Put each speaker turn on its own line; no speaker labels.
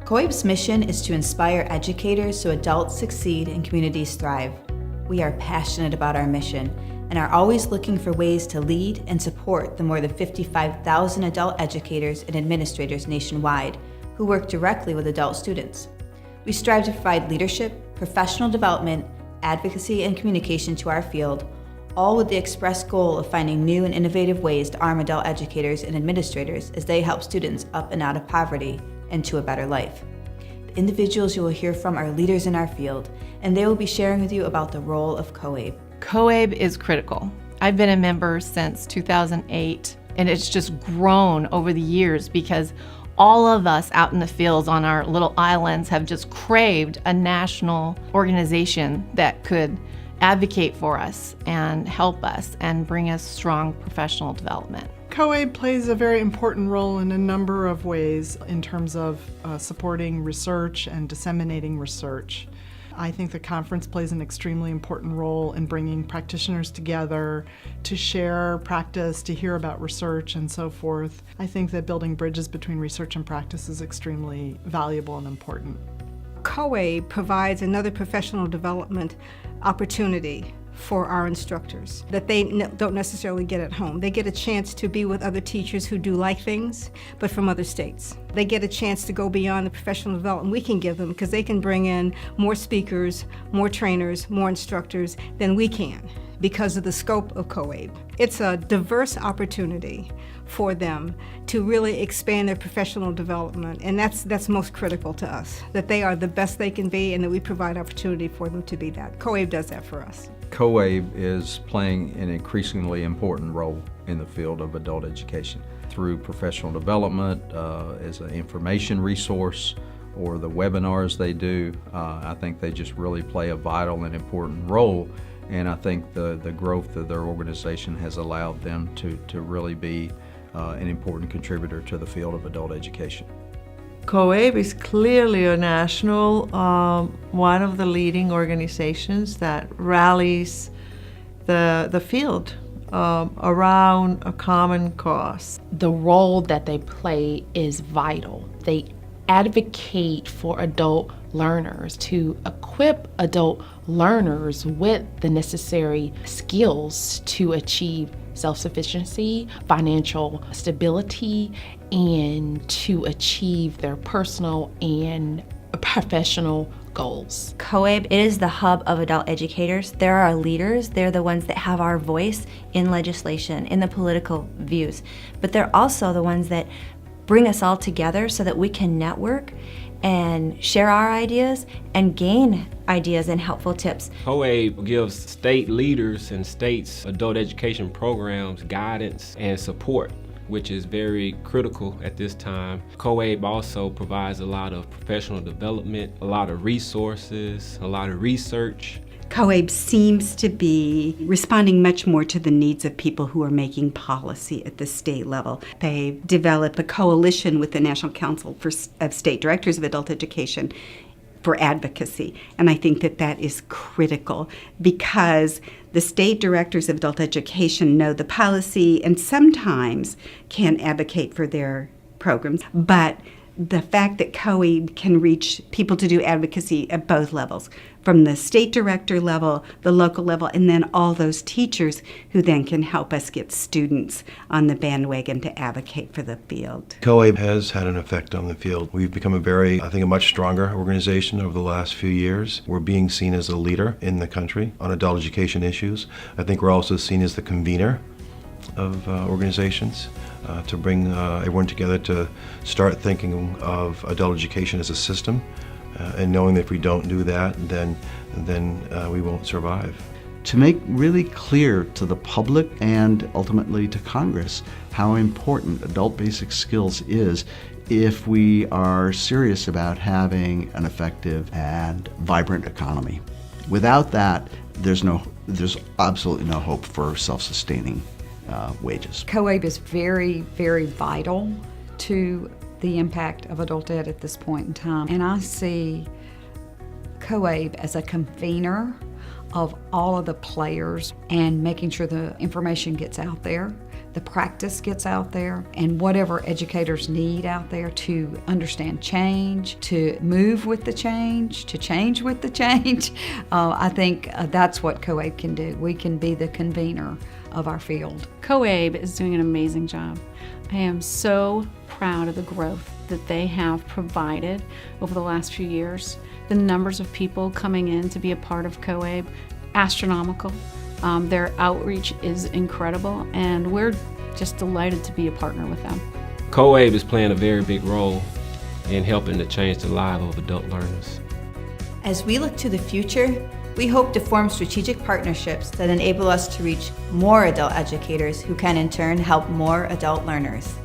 COABE's mission is to inspire educators so adults succeed and communities thrive. We are passionate about our mission and are always looking for ways to lead and support the more than 55,000 adult educators and administrators nationwide who work directly with adult students. We strive to provide leadership, professional development, advocacy, and communication to our field, all with the express goal of finding new and innovative ways to arm adult educators and administrators as they help students up and out of poverty and to a better life. The individuals you will hear from are leaders in our field, and they will be sharing with you about the role of COABE.
COABE is critical. I've been a member since 2008, and it's just grown over the years because all of us out in the fields on our little islands have just craved a national organization that could advocate for us and help us and bring us strong professional development.
COABE plays a very important role in a number of ways in terms of supporting research and disseminating research. I think the conference plays an extremely important role in bringing practitioners together to share practice, to hear about research, and so forth. I think that building bridges between research and practice is extremely valuable and important.
COABE provides another professional development opportunity for our instructors that they don't necessarily get at home. They get a chance to be with other teachers who do like things, but from other states. They get a chance to go beyond the professional development we can give them because they can bring in more speakers, more trainers, more instructors than we can because of the scope of COABE. It's a diverse opportunity for them to really expand their professional development, and that's most critical to us, that they are the best they can be and that we provide opportunity for them to be that. COABE does that for us.
COABE is playing an increasingly important role in the field of adult education through professional development, as an information resource, or the webinars they do. I think they just really play a vital and important role, and I think the growth of their organization has allowed them to really be an important contributor to the field of adult education.
COABE is clearly a national, one of the leading organizations that rallies the field around a common cause.
The role that they play is vital. They advocate for adult learners to equip adult learners with the necessary skills to achieve self-sufficiency, financial stability, and to achieve their personal and professional goals.
COABE is the hub of adult educators. They're our leaders. They're the ones that have our voice in legislation, in the political views. But they're also the ones that bring us all together so that we can network and share our ideas and gain ideas and helpful tips.
COABE gives state leaders and states' adult education programs guidance and support, which is very critical at this time. COABE also provides a lot of professional development, a lot of resources, a lot of research.
COABE seems to be responding much more to the needs of people who are making policy at the state level. They developed a coalition with the National Council of State Directors of Adult Education for advocacy, and I think that is critical because the state directors of adult education know the policy and sometimes can advocate for their programs, but the fact that COABE can reach people to do advocacy at both levels, from the state director level, the local level, and then all those teachers who then can help us get students on the bandwagon to advocate for the field.
COABE has had an effect on the field. We've become a much stronger organization over the last few years. We're being seen as a leader in the country on adult education issues. I think we're also seen as the convener of organizations to bring everyone together to start thinking of adult education as a system, and knowing that if we don't do that, then we won't survive.
To make really clear to the public and ultimately to Congress how important adult basic skills is if we are serious about having an effective and vibrant economy. Without that, there's absolutely no hope for self-sustaining wages.
COABE is very, very vital to the impact of adult ed at this point in time. And I see COABE as a convener of all of the players and making sure the information gets out there, the practice gets out there, and whatever educators need out there to understand change, to move with the change, to change with the change. I think that's what COABE can do. We can be the convener of our field.
COABE is doing an amazing job. I am so proud of the growth that they have provided over the last few years. The numbers of people coming in to be a part of COABE, astronomical. Their outreach is incredible, and we're just delighted to be a partner with them.
COABE is playing a very big role in helping to change the lives of adult learners.
As we look to the future, we hope to form strategic partnerships that enable us to reach more adult educators who can in turn help more adult learners.